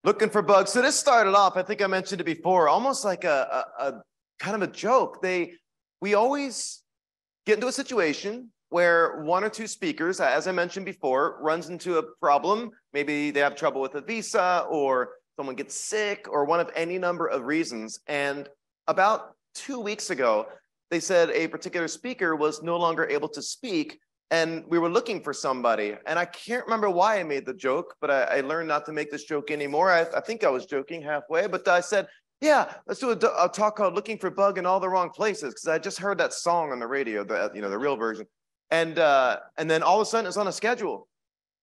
Looking for bugs. So this started off, I think I mentioned it before, almost like a kind of a joke. We always get into a situation where one or two speakers, as I mentioned before, runs into a problem. Maybe they have trouble with a visa, or someone gets sick, or one of any number of reasons. And about 2 weeks ago, they said a particular speaker was no longer able to speak, and we were looking for somebody. And I can't remember why I made the joke, but I learned not to make this joke anymore. I think I was joking halfway, but I said, yeah, let's do a talk called Looking for Bug in All the Wrong Places, because I just heard that song on the radio, the real version. And then all of a sudden it's on a schedule.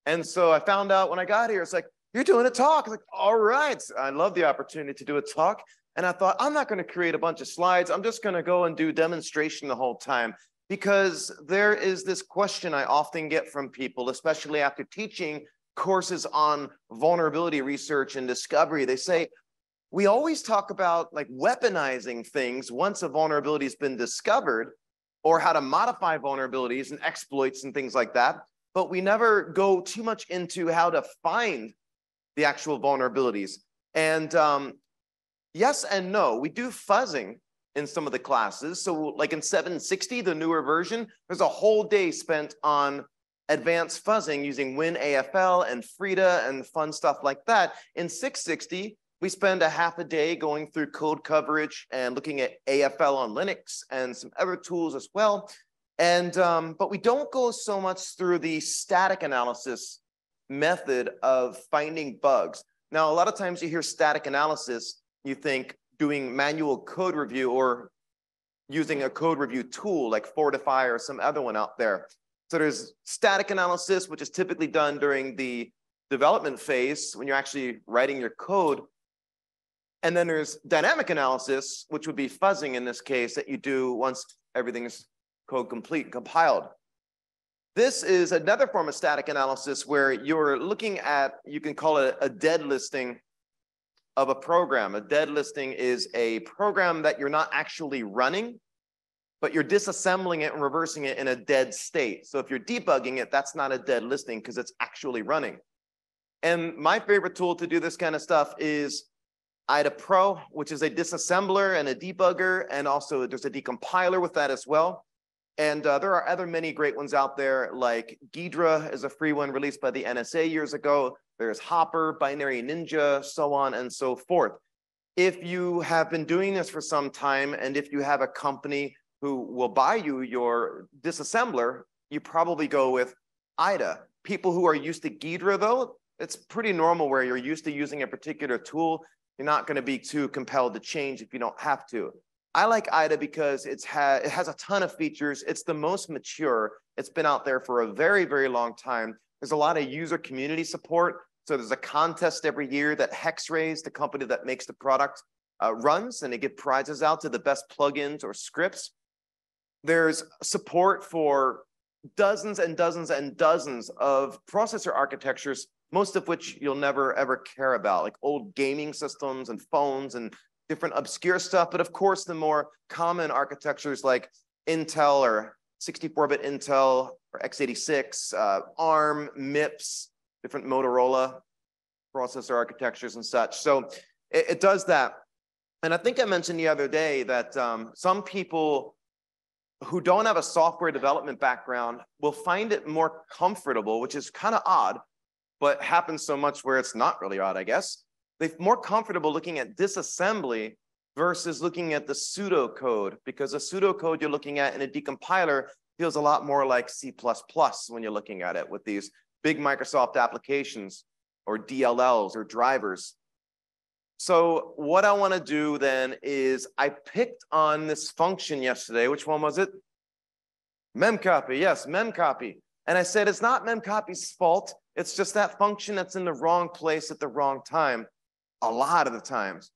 And so I found out when I got here, it's like, you're doing a talk. I was like, all right. I love the opportunity to do a talk. And I thought, I'm not going to create a bunch of slides. I'm just going to go and do demonstration the whole time. Because there is this question I often get from people, especially after teaching courses on vulnerability research and discovery. They say, we always talk about like weaponizing things once a vulnerability has been discovered, or how to modify vulnerabilities and exploits and things like that. But we never go too much into how to find the actual vulnerabilities. And yes and no, we do fuzzing in some of the classes. So like in 760, the newer version, there's a whole day spent on advanced fuzzing using WinAFL and Frida and fun stuff like that. In 660, we spend a half a day going through code coverage and looking at AFL on Linux and some other tools as well. And but we don't go so much through the static analysis method of finding bugs. Now, a lot of times you hear static analysis, you think doing manual code review or using a code review tool like Fortify or some other one out there. So there's static analysis, which is typically done during the development phase when you're actually writing your code. And then there's dynamic analysis, which would be fuzzing in this case, that you do once everything is code complete, compiled. This is another form of static analysis where you're looking at, you can call it a dead listing of a program. A dead listing is a program that you're not actually running, but you're disassembling it and reversing it in a dead state. So if you're debugging it, that's not a dead listing because it's actually running. And my favorite tool to do this kind of stuff is IDA Pro, which is a disassembler and a debugger, and also there's a decompiler with that as well. And there are other many great ones out there, like Ghidra is a free one released by the NSA years ago. There's Hopper, Binary Ninja, so on and so forth. If you have been doing this for some time, and if you have a company who will buy you your disassembler, you probably go with IDA. People who are used to Ghidra, though, it's pretty normal where you're used to using a particular tool. You're not going to be too compelled to change if you don't have to. I like IDA because it has a ton of features. It's the most mature. It's been out there for a very, very long time. There's a lot of user community support. So there's a contest every year that Hexrays, the company that makes the product, runs, and they give prizes out to the best plugins or scripts. There's support for dozens and dozens and dozens of processor architectures, most of which you'll never, ever care about, like old gaming systems and phones and different obscure stuff. But of course, the more common architectures like Intel or 64-bit Intel or x86, ARM, MIPS, different Motorola processor architectures and such. So it does that. And I think I mentioned the other day that some people who don't have a software development background will find it more comfortable, which is kind of odd, but happens so much where it's not really odd, I guess. They're more comfortable looking at disassembly versus looking at the pseudocode, because the pseudocode you're looking at in a decompiler feels a lot more like C++ when you're looking at it with these big Microsoft applications or DLLs or drivers. So what I want to do then is I picked on this function yesterday. Which one was it? Memcopy. Yes, memcopy. And I said it's not memcopy's fault. It's just that function that's in the wrong place at the wrong time a lot of the times.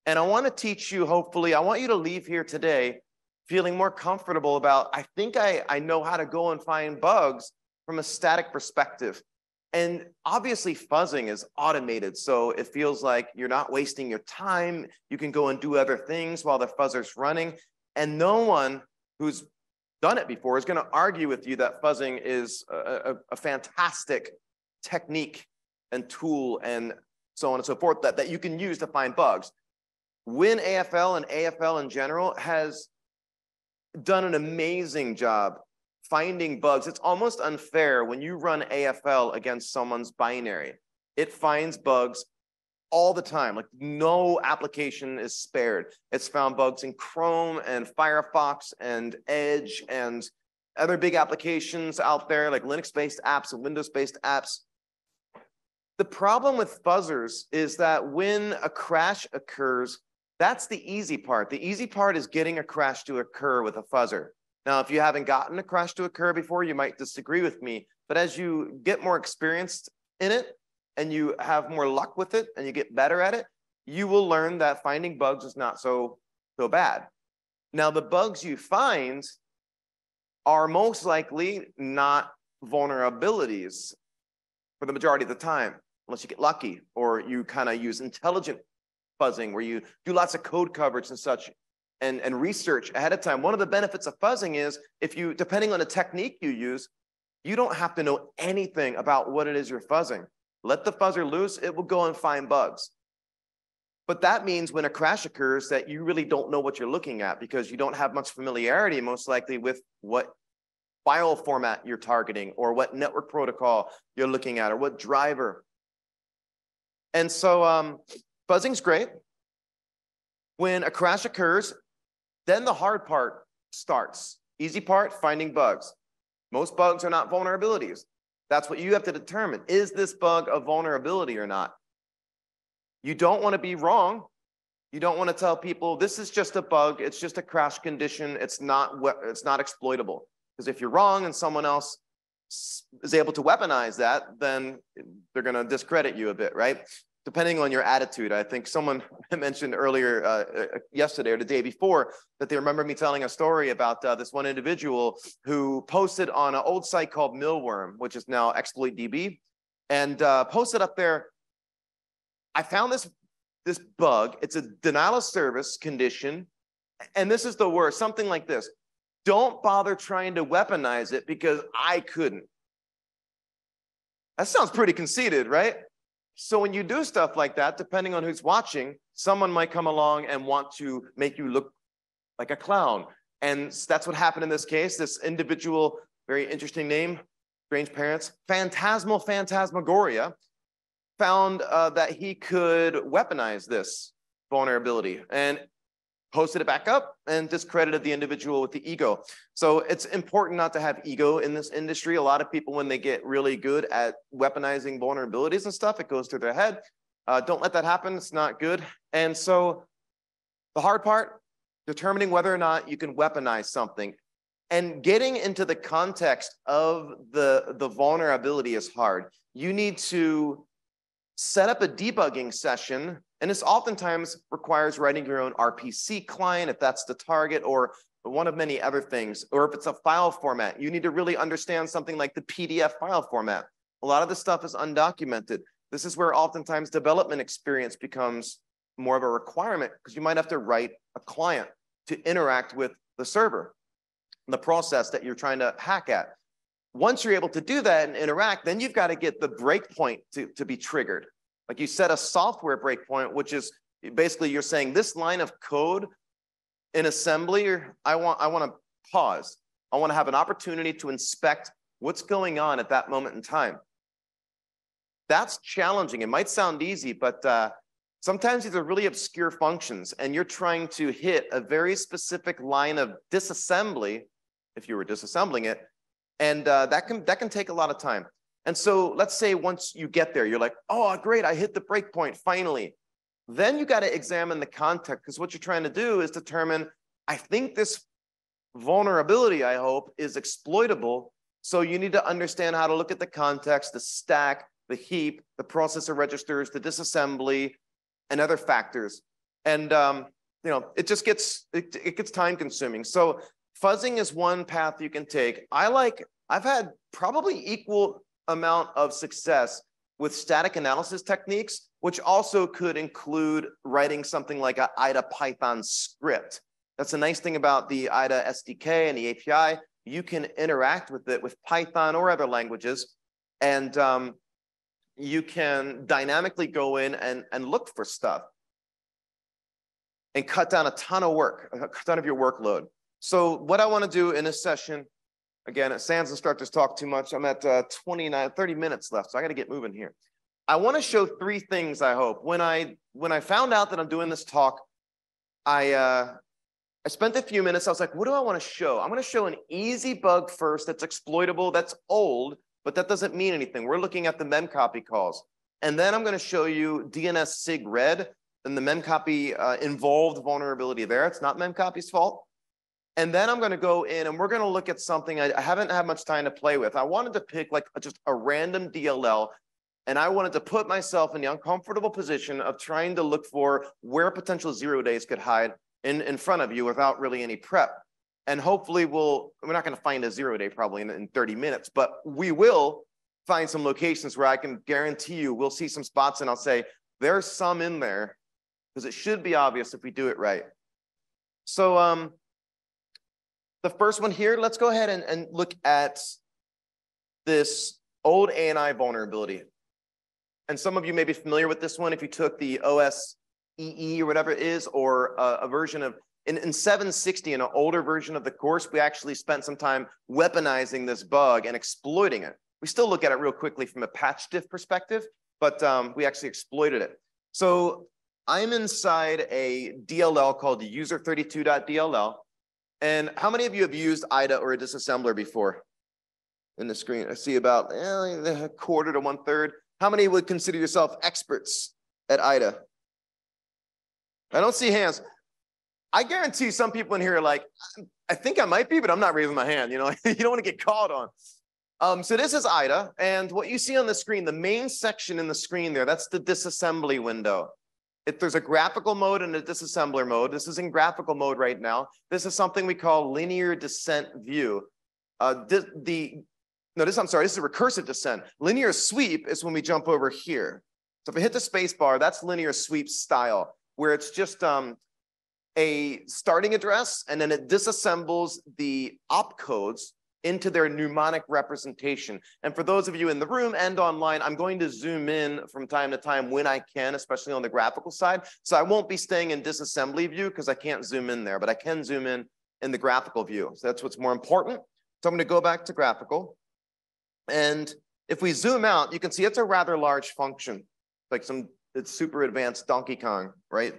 And I want to teach you, hopefully, I want you to leave here today feeling more comfortable about, I think I know how to go and find bugs from a static perspective. And obviously fuzzing is automated, so it feels like you're not wasting your time. You can go and do other things while the fuzzer's running. And no one who's done it before is going to argue with you that fuzzing is a fantastic technique and tool and so on and so forth, that you can use to find bugs. WinAFL and AFL in general has done an amazing job finding bugs. It's almost unfair when you run AFL against someone's binary. It finds bugs all the time. Like no application is spared. It's found bugs in Chrome and Firefox and Edge and other big applications out there, like Linux-based apps and Windows-based apps. The problem with fuzzers is that when a crash occurs, that's the easy part. The easy part is getting a crash to occur with a fuzzer. Now, if you haven't gotten a crash to occur before, you might disagree with me. But as you get more experienced in it and you have more luck with it and you get better at it, you will learn that finding bugs is not so bad. Now, the bugs you find are most likely not vulnerabilities for the majority of the time, unless you get lucky or you kind of use intelligent fuzzing where you do lots of code coverage and such and research ahead of time. One of the benefits of fuzzing is if you, depending on the technique you use, you don't have to know anything about what it is you're fuzzing. Let the fuzzer loose, it will go and find bugs. But that means when a crash occurs that you really don't know what you're looking at because you don't have much familiarity, most likely, with what file format you're targeting or what network protocol you're looking at or what driver. And so fuzzing's great. When a crash occurs, then the hard part starts. Easy part, finding bugs. Most bugs are not vulnerabilities. That's what you have to determine. Is this bug a vulnerability or not? You don't want to be wrong. You don't want to tell people this is just a bug. It's just a crash condition. It's not exploitable. Because if you're wrong and someone else is able to weaponize that, then they're going to discredit you a bit, right? Depending on your attitude. I think someone mentioned earlier yesterday or the day before that they remember me telling a story about this one individual who posted on an old site called Millworm, which is now ExploitDB, and posted up there, I found this bug. It's a denial of service condition. And this is the worst, something like this. Don't bother trying to weaponize it because I couldn't. That sounds pretty conceited, right? So when you do stuff like that, depending on who's watching, someone might come along and want to make you look like a clown. And that's what happened in this case. This individual, very interesting name, strange parents, Phantasmagoria, found that he could weaponize this vulnerability and posted it back up and discredited the individual with the ego. So it's important not to have ego in this industry. A lot of people, when they get really good at weaponizing vulnerabilities and stuff, it goes through their head. Don't let that happen. It's not good. And so the hard part, determining whether or not you can weaponize something. And getting into the context of the vulnerability is hard. You need to set up a debugging session, and this oftentimes requires writing your own RPC client if that's the target, or one of many other things. Or if it's a file format, you need to really understand something like the PDF file format. A lot of this stuff is undocumented. This is where oftentimes development experience becomes more of a requirement because you might have to write a client to interact with the server, the process that you're trying to hack at. Once you're able to do that and interact, then you've got to get the breakpoint to be triggered. Like you set a software breakpoint, which is basically you're saying this line of code in assembly, I want to pause. I want to have an opportunity to inspect what's going on at that moment in time. That's challenging. It might sound easy, but sometimes these are really obscure functions, and you're trying to hit a very specific line of disassembly, if you were disassembling it, and that can take a lot of time. And so let's say once you get there, you're like, oh, great, I hit the breakpoint finally. Then you got to examine the context, because what you're trying to do is determine, I think this vulnerability, I hope, is exploitable. So you need to understand how to look at the context, the stack, the heap, the processor registers, the disassembly, and other factors. And it just gets time consuming. So fuzzing is one path you can take. I've had probably equal amount of success with static analysis techniques, which also could include writing something like an IDA Python script. That's the nice thing about the IDA SDK and the API. You can interact with it with Python or other languages and you can dynamically go in and look for stuff and cut down a ton of work, a ton of your workload. So what I want to do in this session, again, sans instructors talk too much. I'm at 30 minutes left, so I got to get moving here. I want to show three things, I hope. When I found out that I'm doing this talk, I spent a few minutes. I was like, what do I want to show? I'm going to show an easy bug first that's exploitable, that's old, but that doesn't mean anything. We're looking at the memcopy calls. And then I'm going to show you DNS sig red and the memcopy involved vulnerability there. It's not memcopy's fault. And then I'm going to go in and we're going to look at something I haven't had much time to play with. I wanted to pick like just a random DLL. And I wanted to put myself in the uncomfortable position of trying to look for where potential 0 days could hide in front of you without really any prep. And hopefully we're not going to find a 0 day probably in 30 minutes, but we will find some locations where I can guarantee you we'll see some spots and I'll say, there's some in there because it should be obvious if we do it right. So the first one here, let's go ahead and look at this old ANI vulnerability. And some of you may be familiar with this one if you took the OSEE or whatever it is, or a version of, in 760, in an older version of the course, we actually spent some time weaponizing this bug and exploiting it. We still look at it real quickly from a patch diff perspective, but we actually exploited it. So I'm inside a DLL called user32.dll. And how many of you have used IDA or a disassembler before in the screen? I see about a quarter to 1/3. How many would consider yourself experts at IDA? I don't see hands. I guarantee some people in here are like, I think I might be, but I'm not raising my hand. You know, you don't want to get called on. So this is IDA. And what you see on the screen, the main section in the screen there, that's the disassembly window. There's a graphical mode and a disassembler mode. This is in graphical mode right now. This is something we call linear descent view. This is a recursive descent. Linear sweep is when we jump over here. So if I hit the space bar, that's linear sweep style, where it's just a starting address, and then it disassembles the opcodes into their mnemonic representation. And for those of you in the room and online, I'm going to zoom in from time to time when I can, especially on the graphical side. So I won't be staying in disassembly view because I can't zoom in there, but I can zoom in the graphical view. So that's what's more important. So I'm going to go back to graphical. And if we zoom out, you can see it's a rather large function, like it's super advanced Donkey Kong, right?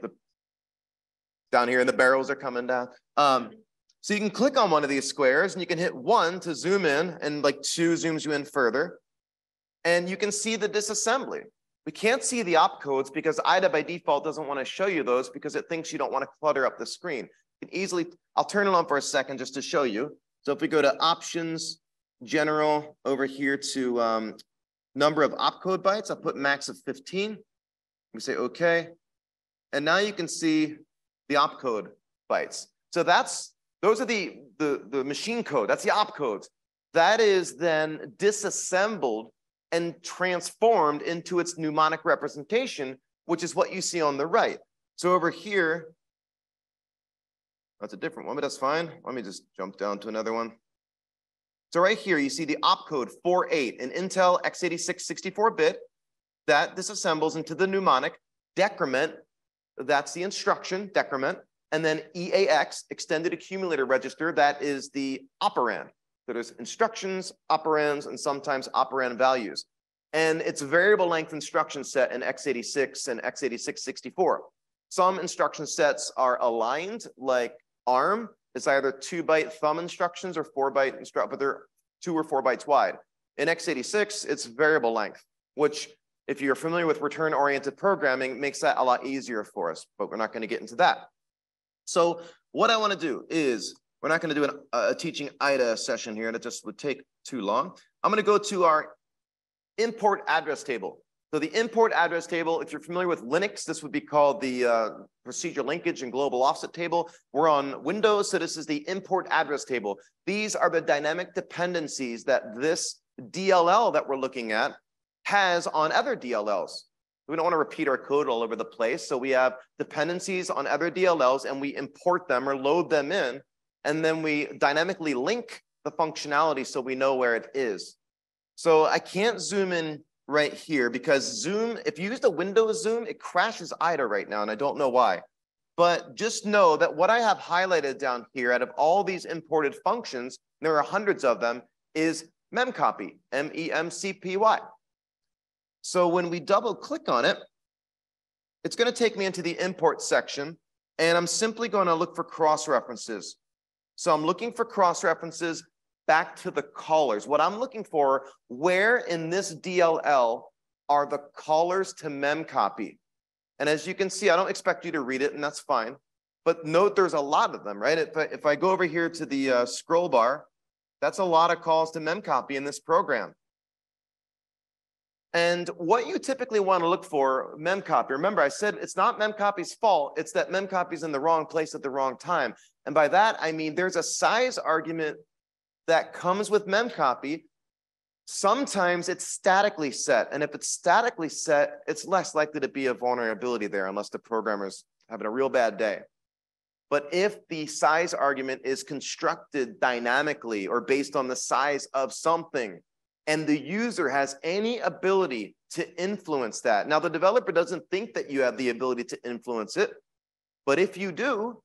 Down here, and the barrels are coming down. So you can click on one of these squares, and you can hit 1 to zoom in, and like 2 zooms you in further. And you can see the disassembly. We can't see the opcodes because IDA by default doesn't want to show you those because it thinks you don't want to clutter up the screen. You can easily, I'll turn it on for a second just to show you. So if we go to Options, General, over here to number of opcode bytes, I'll put max of 15. We say OK. And now you can see the opcode bytes. So those are the machine code. That's the opcodes. That is then disassembled and transformed into its mnemonic representation, which is what you see on the right. So over here, that's a different one, but that's fine. Let me just jump down to another one. So right here, you see the opcode 48, an Intel x86 64-bit that disassembles into the mnemonic decrement. That's the instruction, decrement. And then EAX, extended accumulator register, that is the operand. So there's instructions, operands, and sometimes operand values. And it's a variable length instruction set in x86 and x86 64. Some instruction sets are aligned, like ARM. It's either 2-byte thumb instructions or 4-byte instructions, but they're 2 or 4 bytes wide. In x86, it's variable length, which if you're familiar with return-oriented programming, makes that a lot easier for us, but we're not going to get into that. So what I want to do is, we're not going to do a teaching IDA session here, and it just would take too long. I'm going to go to our import address table. So the import address table, if you're familiar with Linux, this would be called the procedure linkage and global offset table. We're on Windows, so this is the import address table. These are the dynamic dependencies that this DLL that we're looking at has on other DLLs. We don't want to repeat our code all over the place. So we have dependencies on other DLLs and we import them or load them in. And then we dynamically link the functionality so we know where it is. So I can't zoom in right here because Zoom, if you use the Windows Zoom, it crashes IDA right now, and I don't know why. But just know that what I have highlighted down here out of all these imported functions, there are hundreds of them, is memcopy, M-E-M-C-P-Y. So when we double click on it, it's going to take me into the import section, and I'm simply going to look for cross-references. So I'm looking for cross-references back to the callers. What I'm looking for, where in this DLL are the callers to memcopy? And as you can see, I don't expect you to read it, and that's fine. But note there's a lot of them, right? If I go over here to the scroll bar, that's a lot of calls to memcopy in this program. And what you typically want to look for, memcopy. Remember, I said it's not memcopy's fault. It's that memcopy's in the wrong place at the wrong time. And by that, I mean there's a size argument that comes with memcopy. Sometimes it's statically set. And if it's statically set, it's less likely to be a vulnerability there unless the programmer's having a real bad day. But if the size argument is constructed dynamically or based on the size of something, and the user has any ability to influence that. Now, the developer doesn't think that you have the ability to influence it, but if you do,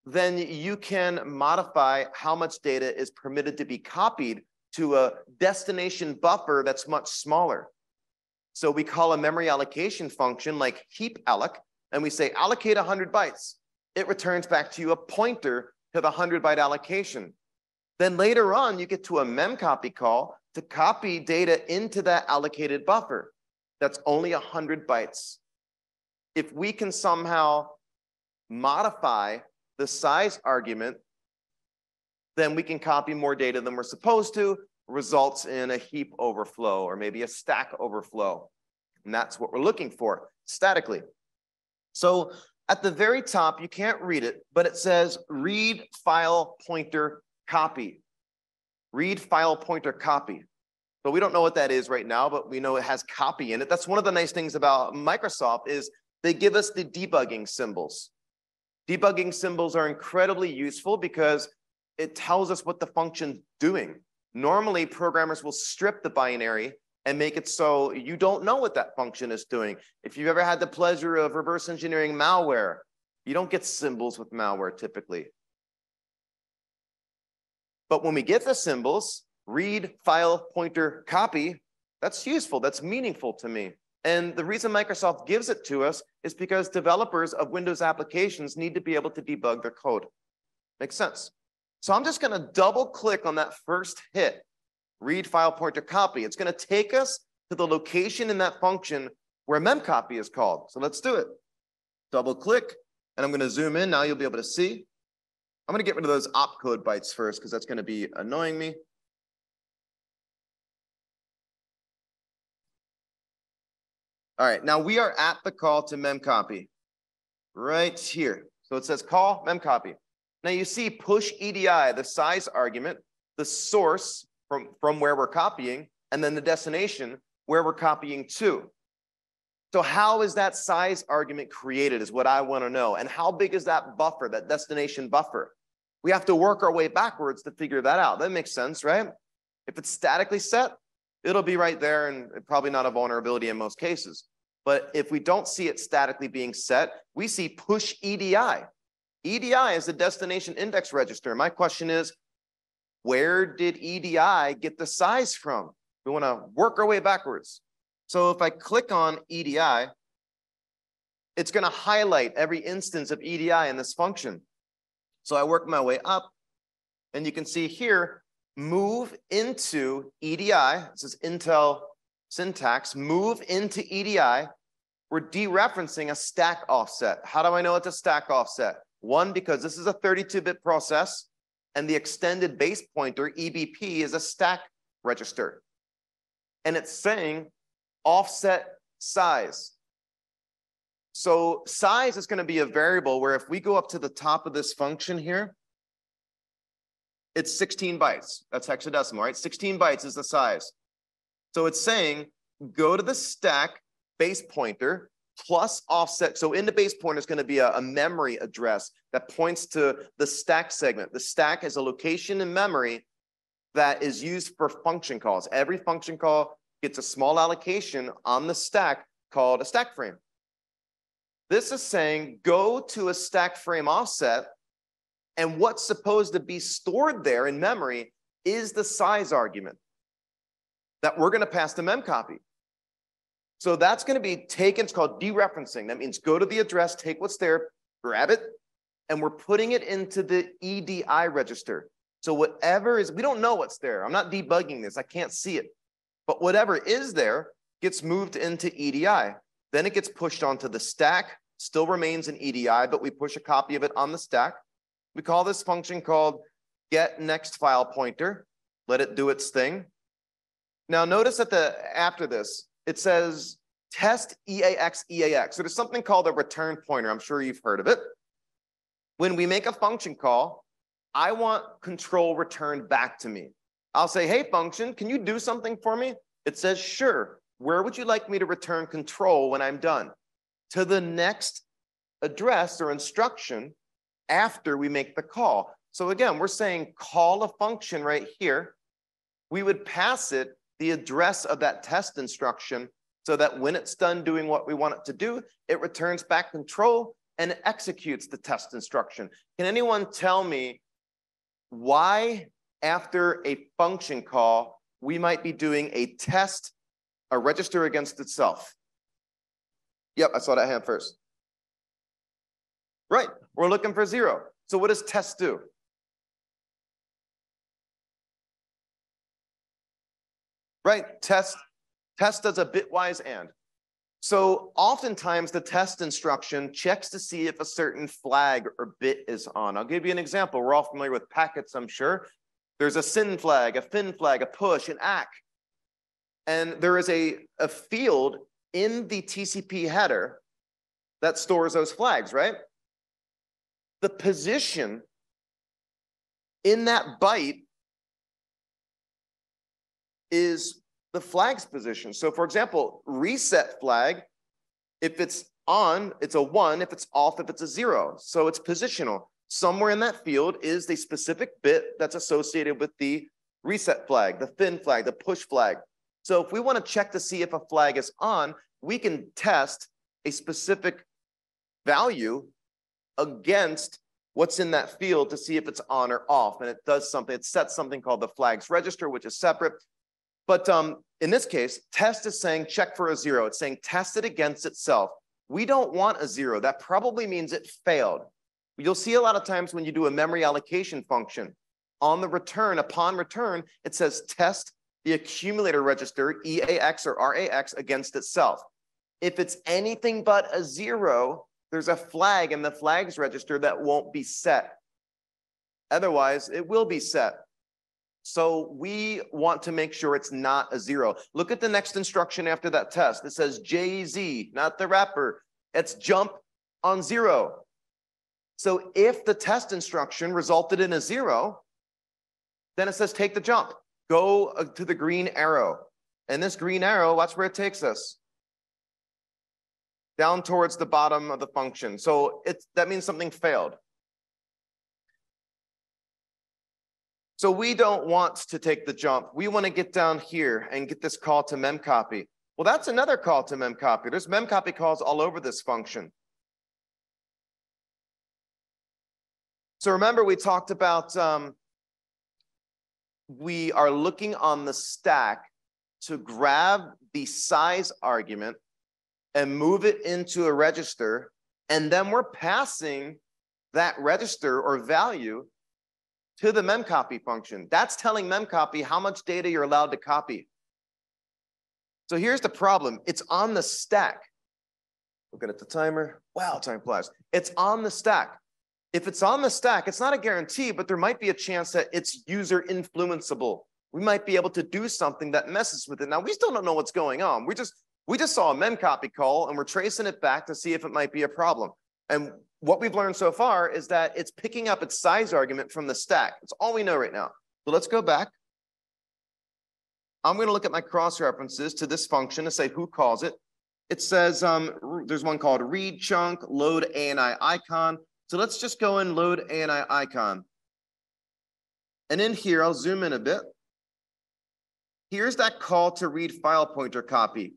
then you can modify how much data is permitted to be copied to a destination buffer that's much smaller. So we call a memory allocation function like heap alloc, and we say allocate 100 bytes. It returns back to you a pointer to the 100-byte allocation. Then later on, you get to a memcopy call to copy data into that allocated buffer. That's only 100 bytes. If we can somehow modify the size argument, then we can copy more data than we're supposed to, results in a heap overflow or maybe a stack overflow. And that's what we're looking for statically. So at the very top, you can't read it, but it says read file pointer copy. Read file pointer copy. But we don't know what that is right now, but we know it has copy in it. That's one of the nice things about Microsoft is they give us the debugging symbols. Debugging symbols are incredibly useful because it tells us what the function's doing. Normally, programmers will strip the binary and make it so you don't know what that function is doing. If you've ever had the pleasure of reverse engineering malware, you don't get symbols with malware typically. But when we get the symbols, read file pointer copy, that's useful, that's meaningful to me. And the reason Microsoft gives it to us is because developers of Windows applications need to be able to debug their code. Makes sense. So I'm just gonna double click on that first hit, read file pointer copy. It's gonna take us to the location in that function where memcopy is called. So let's do it. Double click, and I'm gonna zoom in. Now you'll be able to see. I'm gonna get rid of those opcode bytes first because that's gonna be annoying me. All right, now we are at the call to memcopy right here. So it says call memcopy. Now you see push EDI, the size argument, the source from where we're copying, and then the destination where we're copying to. So how is that size argument created is what I want to know. And how big is that buffer, that destination buffer? We have to work our way backwards to figure that out. That makes sense, right? If it's statically set, it'll be right there and probably not a vulnerability in most cases. But if we don't see it statically being set, we see push EDI. EDI is the destination index register. My question is, where did EDI get the size from? We want to work our way backwards. So if I click on EDI, it's going to highlight every instance of EDI in this function. So I work my way up, and you can see here, move into EDI. This is Intel syntax, move into EDI. We're dereferencing a stack offset. How do I know it's a stack offset? One, because this is a 32-bit process, and the extended base pointer, EBP, is a stack register. And it's saying offset size. So size is going to be a variable where if we go up to the top of this function here, it's 16 bytes. That's hexadecimal, right? 16 bytes is the size. So it's saying go to the stack base pointer plus offset. So in the base pointer is going to be a memory address that points to the stack segment. The stack is a location in memory that is used for function calls. Every function call gets a small allocation on the stack called a stack frame. This is saying go to a stack frame offset, and what's supposed to be stored there in memory is the size argument that we're going to pass to memcopy. So that's going to be taken, it's called dereferencing. That means go to the address, take what's there, grab it, and we're putting it into the EDI register. So whatever is, we don't know what's there. I'm not debugging this, I can't see it. But whatever is there gets moved into EDI. Then it gets pushed onto the stack, still remains in EDI, but we push a copy of it on the stack. We call this function called getNextFilePointer. Let it do its thing. Now notice that after this, it says test EAX. So there's something called a return pointer. I'm sure you've heard of it. When we make a function call, I want control returned back to me. I'll say, hey, function, can you do something for me? It says, sure. Where would you like me to return control when I'm done? To the next address or instruction after we make the call. So again, we're saying call a function right here. We would pass it the address of that test instruction so that when it's done doing what we want it to do, it returns back control and executes the test instruction. Can anyone tell me why after a function call, we might be doing a test, a register against itself? Yep, I saw that hand first. Right, we're looking for 0. So what does test do? Right, test does a bitwise AND. So oftentimes the test instruction checks to see if a certain flag or bit is on. I'll give you an example. We're all familiar with packets, I'm sure. There's a SYN flag, a FIN flag, a push, an ACK. And there is a field in the TCP header that stores those flags, right? The position in that byte is the flag's position. So for example, reset flag, if it's on, it's a 1, if it's off, if it's a 0. So it's positional. Somewhere in that field is the specific bit that's associated with the reset flag, the FIN flag, the push flag. So if we want to check to see if a flag is on, we can test a specific value against what's in that field to see if it's on or off. And it does something, it sets something called the flags register, which is separate. But in this case, test is saying check for a 0. It's saying test it against itself. We don't want a 0. That probably means it failed. You'll see a lot of times when you do a memory allocation function, on the return, upon return, it says test the accumulator register, EAX or RAX, against itself. If it's anything but a 0, there's a flag in the flags register that won't be set. Otherwise, it will be set. So we want to make sure it's not a 0. Look at the next instruction after that test. It says JZ, not the wrapper. It's jump on 0. So if the test instruction resulted in a 0, then it says take the jump. Go to the green arrow. And this green arrow, watch where it takes us. Down towards the bottom of the function. So that means something failed. So we don't want to take the jump. We want to get down here and get this call to memcopy. Well, that's another call to memcopy. There's memcopy calls all over this function. So remember, we talked about we are looking on the stack to grab the size argument and move it into a register, and then we're passing that register or value to the memcopy function. That's telling memcopy how much data you're allowed to copy. So here's the problem. It's on the stack. Looking at the timer. Wow, time flies. It's on the stack. If it's on the stack, it's not a guarantee, but there might be a chance that it's user influenceable. We might be able to do something that messes with it. Now, we still don't know what's going on. We just saw a memcopy call, and we're tracing it back to see if it might be a problem. And what we've learned so far is that it's picking up its size argument from the stack. That's all we know right now. So let's go back. I'm going to look at my cross-references to this function to say who calls it. It says there's one called read chunk, load ANI icon. So let's just go and load ANI icon. And in here, I'll zoom in a bit. Here's that call to read file pointer copy.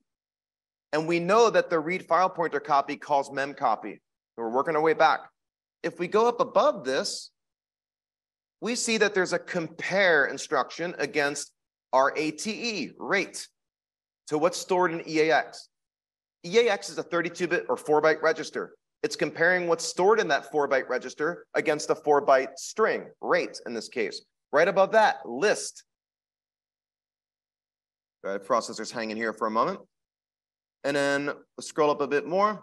And we know that the read file pointer copy calls mem copy. So we're working our way back. If we go up above this, we see that there's a compare instruction against RATE, rate. So what's stored in EAX? EAX is a 32-bit or 4-byte register. It's comparing what's stored in that 4-byte register against a 4-byte string, rate in this case. Right above that, list. The processor's hanging here for a moment. And then we'll scroll up a bit more.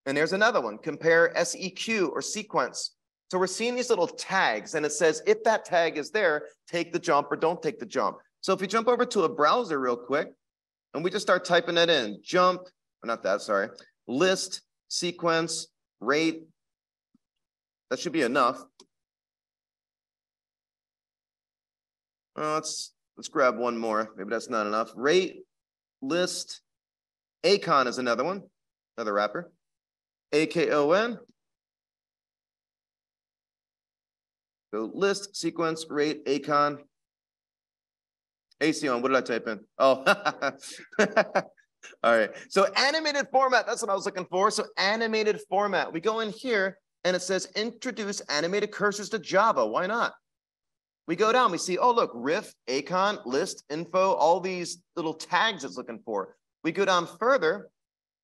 And there's another one, compare SEQ or sequence. So we're seeing these little tags, and it says if that tag is there, take the jump or don't take the jump. So if we jump over to a browser real quick, and we just start typing that in, jump, or not that, sorry, list, sequence, rate, that should be enough. Let's grab one more, maybe that's not enough. Rate, list, acon is another one, another wrapper. AKON. So list, sequence, rate, acon. ACON, what did I type in? Oh, all right. So animated format, that's what I was looking for. So animated format. We go in here and it says introduce animated cursors to Java. Why not? We go down, we see, oh, look, riff, acon, list, info, all these little tags it's looking for. We go down further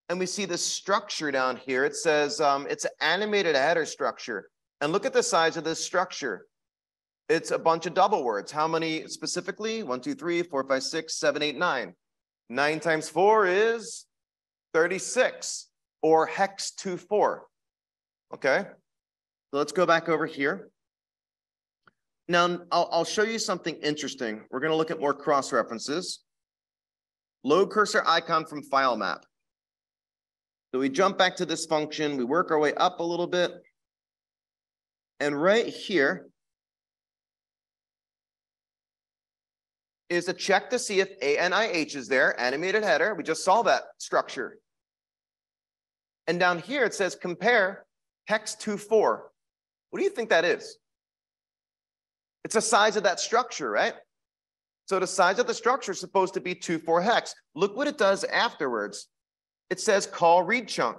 and we see this structure down here. It says it's an animated header structure. And look at the size of this structure. It's a bunch of double words. How many specifically? 1, 2, 3, 4, 5, 6, 7, 8, 9. 9 times 4 is 36, or hex 24. Okay, so let's go back over here. Now, I'll show you something interesting. We're going to look at more cross-references. Load cursor icon from file map. So we jump back to this function. We work our way up a little bit. And right here is a check to see if ANIH is there, animated header. We just saw that structure. And down here it says compare hex 24. What do you think that is? It's the size of that structure, right? So the size of the structure is supposed to be 24 hex. Look what it does afterwards. It says call read chunk.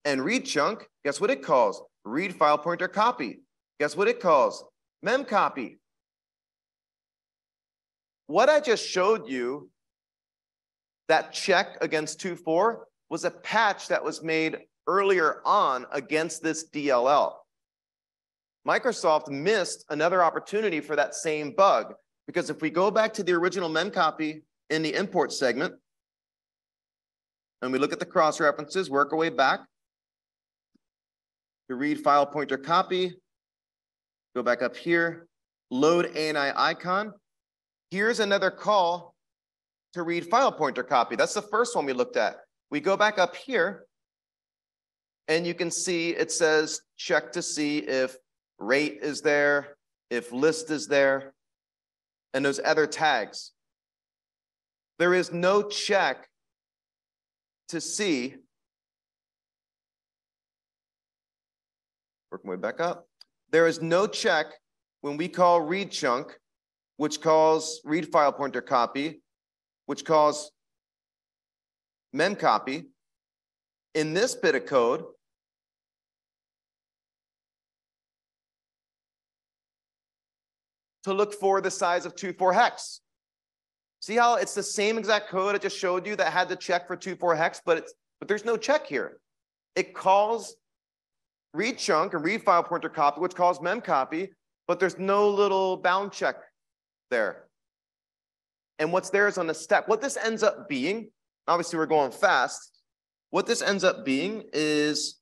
And read chunk, guess what it calls? Read file pointer copy. Guess what it calls? Mem copy. What I just showed you, that check against 24, was a patch that was made earlier on against this DLL. Microsoft missed another opportunity for that same bug, because if we go back to the original mem copy in the import segment, and we look at the cross references, work our way back to read file pointer copy, go back up here, load ANI icon. Here's another call to read file pointer copy. That's the first one we looked at. We go back up here, and you can see it says check to see if rate is there, if list is there, and those other tags. There is no check to see, work my way back up. There is no check when we call read chunk, which calls read file pointer copy, which calls mem copy. In this bit of code, to look for the size of 24 hex. See how it's the same exact code I just showed you that had to check for 24 hex, but there's no check here. It calls read chunk and read file pointer copy, which calls mem copy, but there's no little bound check there. And what's there is on the step. What this ends up being, obviously we're going fast, what this ends up being is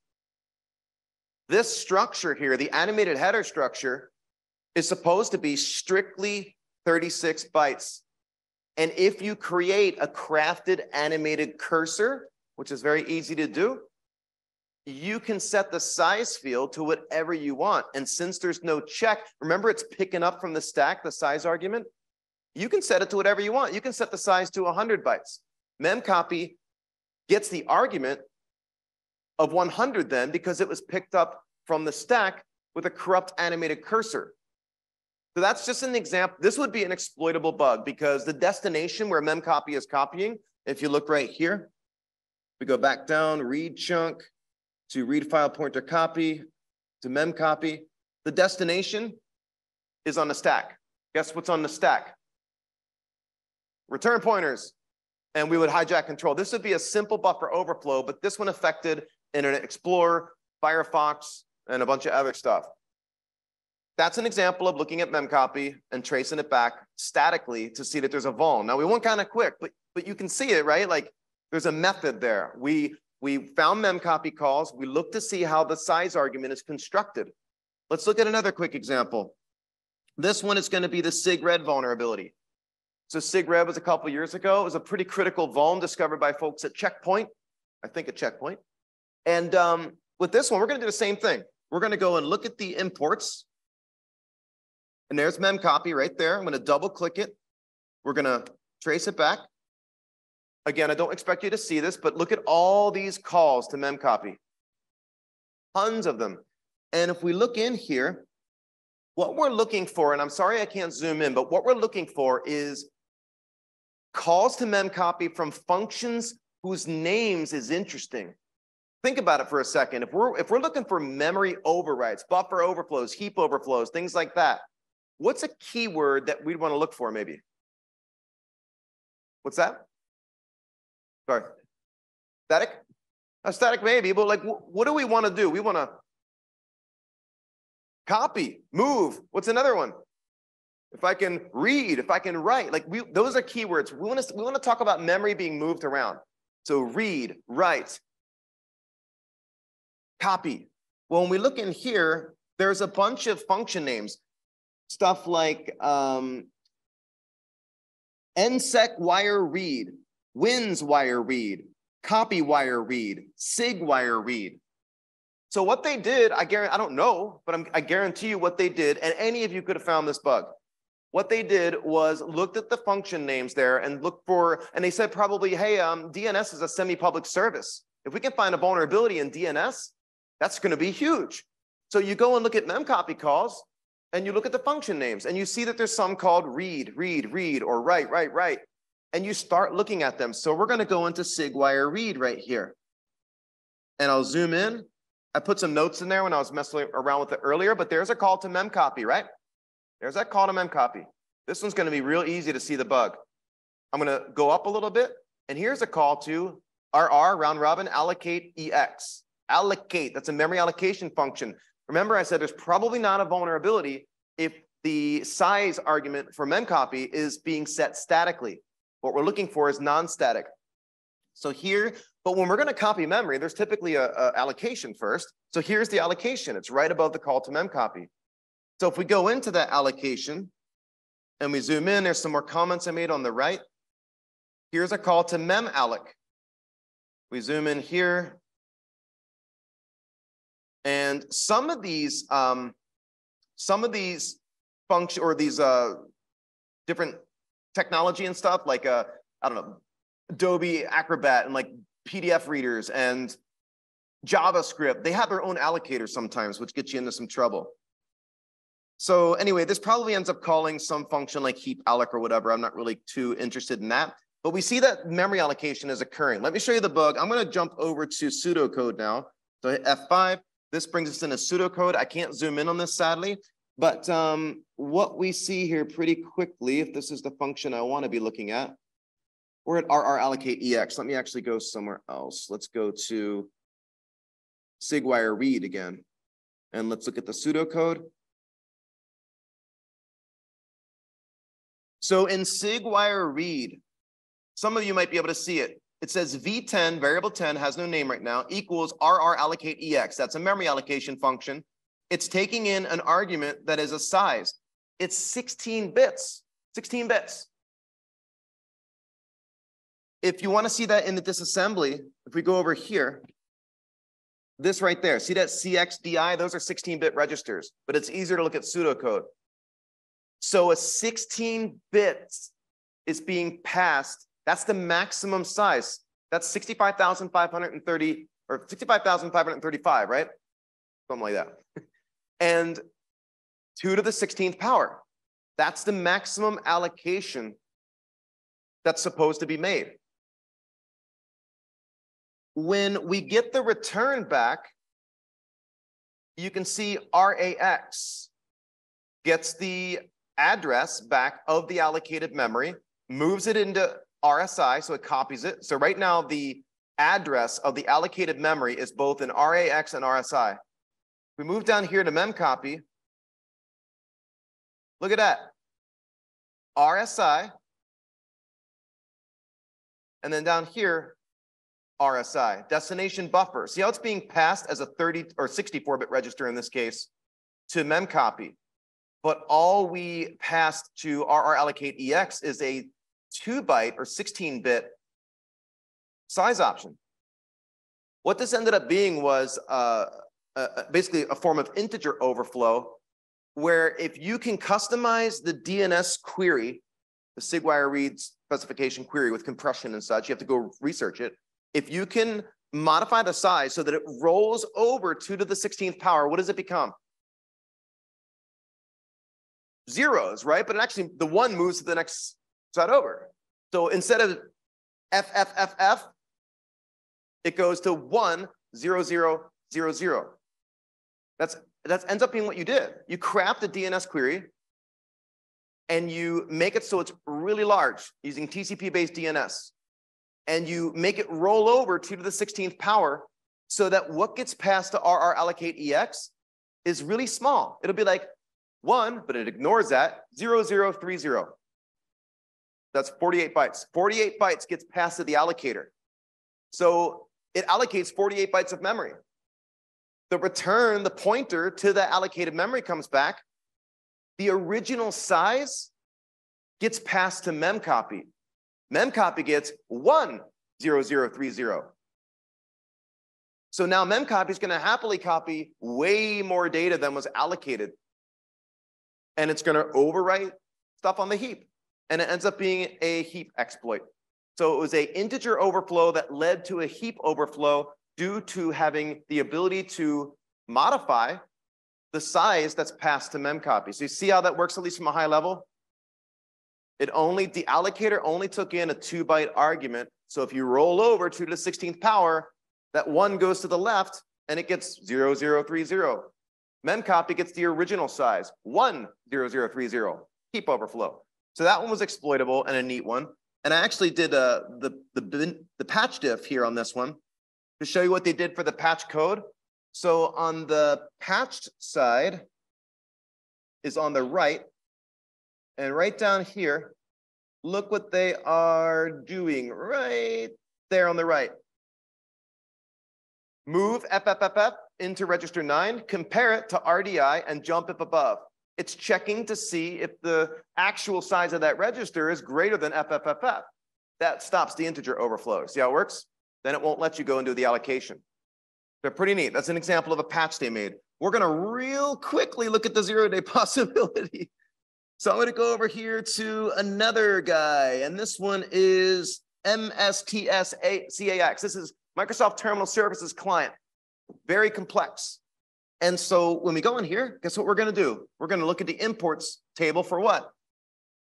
this structure here, the animated header structure, is supposed to be strictly 36 bytes. And if you create a crafted animated cursor, which is very easy to do, you can set the size field to whatever you want. And since there's no check, remember it's picking up from the stack, the size argument, you can set it to whatever you want. You can set the size to 100 bytes. Memcopy gets the argument of 100 then because it was picked up from the stack with a corrupt animated cursor. So that's just an example. This would be an exploitable bug because the destination where memcopy is copying, if you look right here, we go back down, read chunk to read file pointer copy to memcopy. The destination is on the stack. Guess what's on the stack? Return pointers. And we would hijack control. This would be a simple buffer overflow, but this one affected Internet Explorer, Firefox, and a bunch of other stuff. That's an example of looking at memcopy and tracing it back statically to see that there's a vuln. Now we went kind of quick, but you can see it, right? Like there's a method there. We found memcopy calls. We looked to see how the size argument is constructed. Let's look at another quick example. This one is going to be the SIG-RED vulnerability. So SIG-RED was a couple years ago. It was a pretty critical vuln discovered by folks at Checkpoint, I think at Checkpoint. And with this one, we're going to do the same thing. We're going to go and look at the imports. And there's memcopy right there. I'm going to double click it. We're going to trace it back. Again, I don't expect you to see this, but look at all these calls to memcopy. Tons of them. And if we look in here, what we're looking for, and I'm sorry I can't zoom in, but what we're looking for is calls to memcopy from functions whose names is interesting. Think about it for a second. If we're looking for memory overrides, buffer overflows, heap overflows, things like that, what's a keyword that we'd want to look for maybe? What's that? Sorry. Static? Static maybe, but like what do we want to do? We want to copy, move. What's another one? If I can read, if I can write, like those are keywords. We want to talk about memory being moved around. So read, write, copy. Well, when we look in here, there's a bunch of function names. Stuff like nsec wire read, wins wire read, copy wire read, sig wire read. So what they did, I don't know, but I guarantee you what they did, and any of you could have found this bug. What they did was looked at the function names there and looked for, and they said probably, hey, DNS is a semi-public service. If we can find a vulnerability in DNS, that's going to be huge. So you go and look at memcopy calls, and you look at the function names, and you see that there's some called read, or write. And you start looking at them. So we're going to go into SIG-wire read right here. And I'll zoom in. I put some notes in there when I was messing around with it earlier, but there's a call to memcopy, right? There's that call to memcopy. This one's going to be real easy to see the bug. I'm going to go up a little bit, and here's a call to RR, round robin, allocate EX. Allocate, that's a memory allocation function. Remember, I said there's probably not a vulnerability if the size argument for memcopy is being set statically. What we're looking for is non-static. So here, but when we're going to copy memory, there's typically a allocation first. So here's the allocation. It's right above the call to memcopy. So if we go into that allocation and we zoom in, there's some more comments I made on the right. Here's a call to memalloc. We zoom in here. And some of these function or these different technology and stuff like I don't know, Adobe Acrobat and like PDF readers and JavaScript, they have their own allocators sometimes, which gets you into some trouble. So anyway, this probably ends up calling some function like heap alloc or whatever. I'm not really too interested in that. But we see that memory allocation is occurring. Let me show you the bug. I'm going to jump over to pseudocode now. So hit F5. This brings us into pseudocode. I can't zoom in on this, sadly. But what we see here pretty quickly, if this is the function I want to be looking at, we're at RR allocate EX. Let me actually go somewhere else. Let's go to SIG-wire read again. And let's look at the pseudocode. So in SIG-wire read, some of you might be able to see it. It says v10, variable 10, has no name right now, equals RR allocate EX. That's a memory allocation function. It's taking in an argument that is a size. It's 16 bits, 16 bits. If you want to see that in the disassembly, if we go over here, this right there, see that CXDI? Those are 16-bit registers, but it's easier to look at pseudocode. So a 16 bits is being passed. That's the maximum size. That's 65,530 or 65,535, right? Something like that. And 2 to the 16th power. That's the maximum allocation that's supposed to be made. When we get the return back, you can see RAX gets the address back of the allocated memory, moves it into RSI, so it copies it. So right now, the address of the allocated memory is both in RAX and RSI. We move down here to memcopy. Look at that. RSI. And then down here, RSI, destination buffer. See how it's being passed as a 30 or 64-bit register in this case to memcopy. But all we passed to RRAllocate-EX is a 2-byte or 16-bit size option. What this ended up being was basically a form of integer overflow, where if you can customize the DNS query, the SIGWire read specification query with compression and such, you have to go research it. If you can modify the size so that it rolls over 2 to the 16th power, what does it become? Zeros, right? But actually, the 1 moves to the next side over. So instead of FFFF, it goes to 1, 0, 0, 0, 0. That ends up being what you did. You craft a DNS query, and you make it so it's really large using TCP-based DNS. And you make it roll over 2 to the 16th power so that what gets passed to RRAllocate-EX is really small. It'll be like 1, but it ignores that, 0030. That's 48 bytes. 48 bytes gets passed to the allocator. So it allocates 48 bytes of memory. The return, the pointer to the allocated memory comes back. The original size gets passed to memcopy. Memcopy gets 10030. So now memcopy is going to happily copy way more data than was allocated. And it's going to overwrite stuff on the heap. And it ends up being a heap exploit. So it was an integer overflow that led to a heap overflow due to having the ability to modify the size that's passed to memcopy. So you see how that works, at least from a high level? The allocator only took in a 2-byte argument. So if you roll over 2 to the 16th power, that 1 goes to the left and it gets 0030. Memcopy gets the original size, 10030, heap overflow. So that one was exploitable and a neat one. And I actually did the patch diff here on this one to show you what they did for the patch code. So on the patched side is on the right. And right down here, look what they are doing right there on the right. Move FFFF into register 9, compare it to RDI, and jump it above. It's checking to see if the actual size of that register is greater than FFFF. That stops the integer overflow. See how it works? Then it won't let you go and do the allocation. They're pretty neat. That's an example of a patch they made. We're going to real quickly look at the 0-day possibility. So I'm going to go over here to another guy, and this one is MSTSCAX. This is Microsoft Terminal Services Client. Very complex. And so when we go in here, guess what we're going to do? We're going to look at the imports table for what?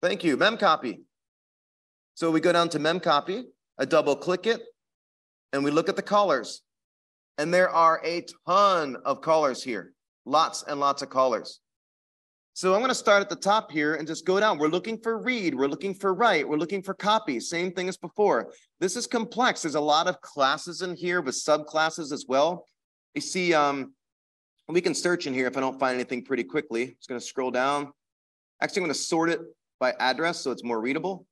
Thank you, memcopy. So we go down to memcopy, I double click it, and we look at the callers. And there are a ton of callers here, lots and lots of callers. So I'm going to start at the top here and just go down. We're looking for read, we're looking for write, we're looking for copy, same thing as before. This is complex. There's a lot of classes in here with subclasses as well. You see, we can search in here if I don't find anything pretty quickly. Just going to scroll down. Actually, I'm going to sort it by address so it's more readable.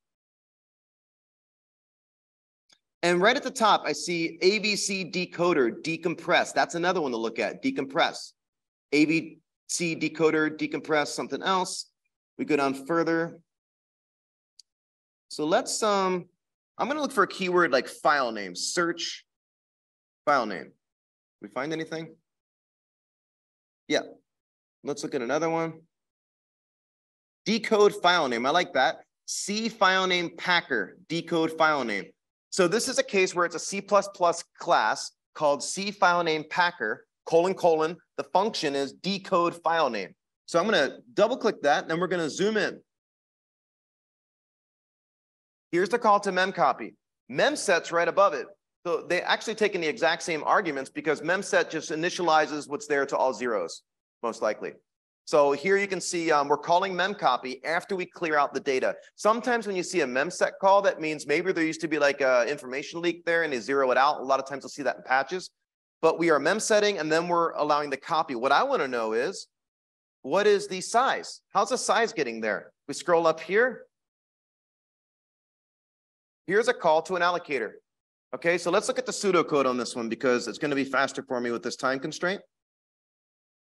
And right at the top, I see ABC decoder, decompress. That's another one to look at, decompress. ABC decoder, decompress, something else. We go down further. So let's, I'm going to look for a keyword like file name, search file name. We find anything? Yeah. Let's look at another one. Decode file name. I like that. C file name packer, decode file name. So this is a case where it's a C++ class called C file name packer, : the function is decode file name. So I'm going to double click that, and then we're going to zoom in. Here's the call to memcopy. Memset's right above it. So they actually taken the exact same arguments because memset just initializes what's there to all zeros, most likely. So here you can see we're calling memcopy after we clear out the data. Sometimes when you see a memset call, that means maybe there used to be like an information leak there and they zero it out. A lot of times you'll see that in patches. But we are memsetting and then we're allowing the copy. What I want to know is, what is the size? How's the size getting there? We scroll up here. Here's a call to an allocator. Okay, so let's look at the pseudocode on this one because it's going to be faster for me with this time constraint.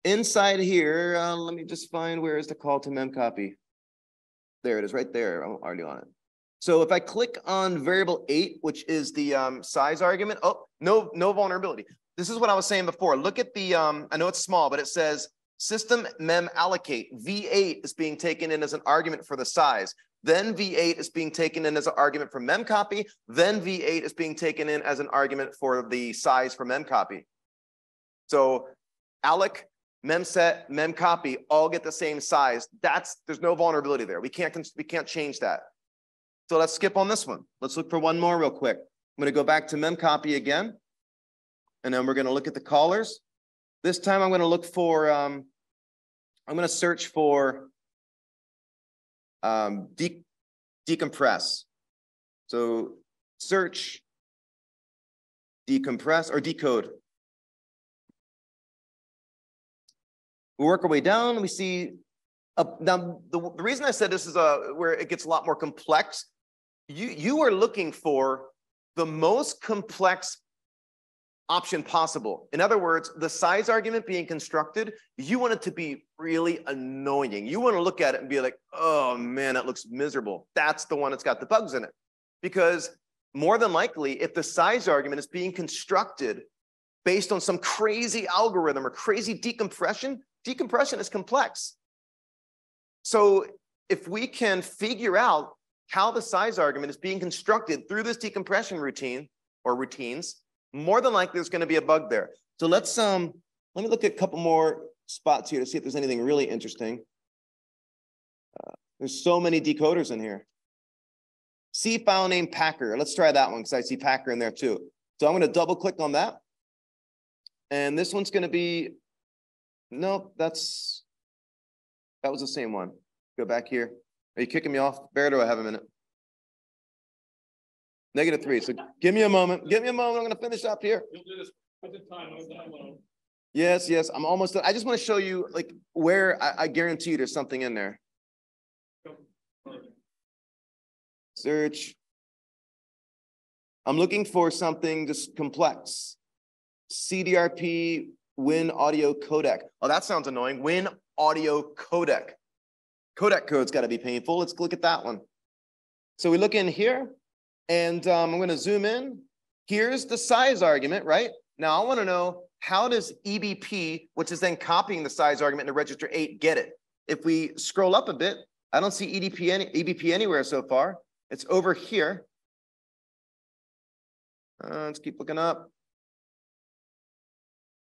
Inside here, let me just find where is the call to memcopy. There it is, right there. I'm already on it. So if I click on variable 8, which is the size argument, oh, no vulnerability. This is what I was saying before. Look at the, I know it's small, but it says system mem allocate. V8 is being taken in as an argument for the size. Then V8 is being taken in as an argument for memcopy. Then V8 is being taken in as an argument for the size for memcopy. So alloc, memset, memcopy all get the same size. There's no vulnerability there. We can't change that. So let's skip on this one. Let's look for one more real quick. I'm going to go back to memcopy again, and then we're going to look at the callers. This time I'm going to look for, I'm going to search for decompress. So search, decompress, or decode. We work our way down, we see, now the reason I said this is where it gets a lot more complex. You are looking for the most complex option possible. In other words, the size argument being constructed, you want it to be really annoying. You want to look at it and be like, oh man, that looks miserable. That's the one that's got the bugs in it. Because more than likely, if the size argument is being constructed based on some crazy algorithm or crazy decompression, decompression is complex. So if we can figure out how the size argument is being constructed through this decompression routine or routines, more than likely there's going to be a bug there. So let me look at a couple more spots here to see if there's anything really interesting. There's so many decoders in here. C file name Packer. Let's try that one because I see Packer in there too. So I'm going to double click on that. And this one's going to be, nope, that was the same one. Go back here. Are you kicking me off? Bear, do I have a minute? -3. So give me a moment. Give me a moment. I'm going to finish up here. You'll do this at the time. Yes, yes. I'm almost done. I just want to show you like where I guarantee you there's something in there. Search. I'm looking for something just complex. CDRP Win audio codec. Oh, that sounds annoying. Win audio codec. Codec code's got to be painful. Let's look at that one. So we look in here, and I'm going to zoom in. Here's the size argument, right? Now I want to know, how does EBP, which is then copying the size argument into register 8, get it? If we scroll up a bit, I don't see EBP anywhere so far. It's over here. Let's keep looking up.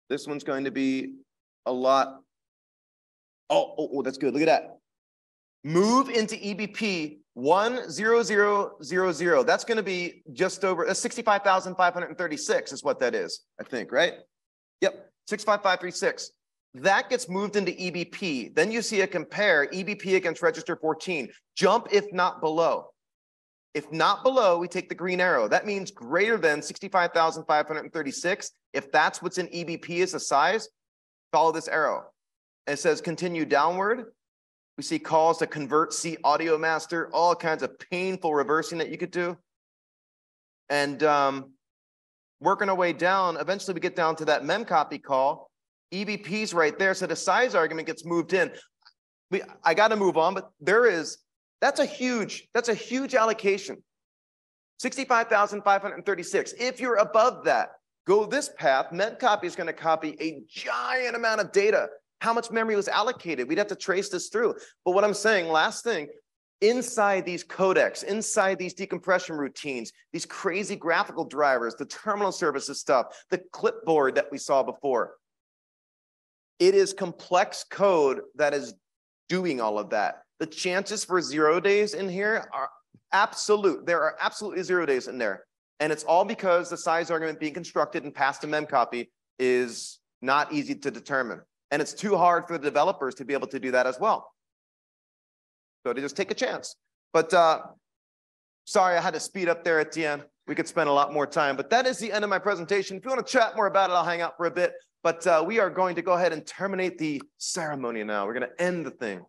This one's going to be a lot. Oh, that's good. Look at that. Move into EBP 10000. That's going to be just over 65,536 is what that is, I think, right? Yep, 65536. That gets moved into EBP. Then you see a compare EBP against register 14. Jump if not below. If not below, we take the green arrow. That means greater than 65,536. If that's what's in EBP as a size, follow this arrow. And it says continue downward. We see calls to convert C audio master, all kinds of painful reversing that you could do. And working our way down, eventually we get down to that memcopy call. EBP's right there, so the size argument gets moved in. I got to move on, but that's a huge allocation. 65,536. If you're above that, go this path. Memcopy is going to copy a giant amount of data. How much memory was allocated? We'd have to trace this through. But what I'm saying, last thing, inside these codecs, inside these decompression routines, these crazy graphical drivers, the terminal services stuff, the clipboard that we saw before, it is complex code that is doing all of that. The chances for 0 days in here are Absolute. There are absolutely 0 days in there. And it's all because the size argument being constructed and passed to memcopy is not easy to determine. And it's too hard for the developers to be able to do that as well. So to just take a chance. But sorry, I had to speed up there at the end. We could spend a lot more time, but that is the end of my presentation. If you want to chat more about it, I'll hang out for a bit. But we are going to go ahead and terminate the ceremony now. We're going to end the thing.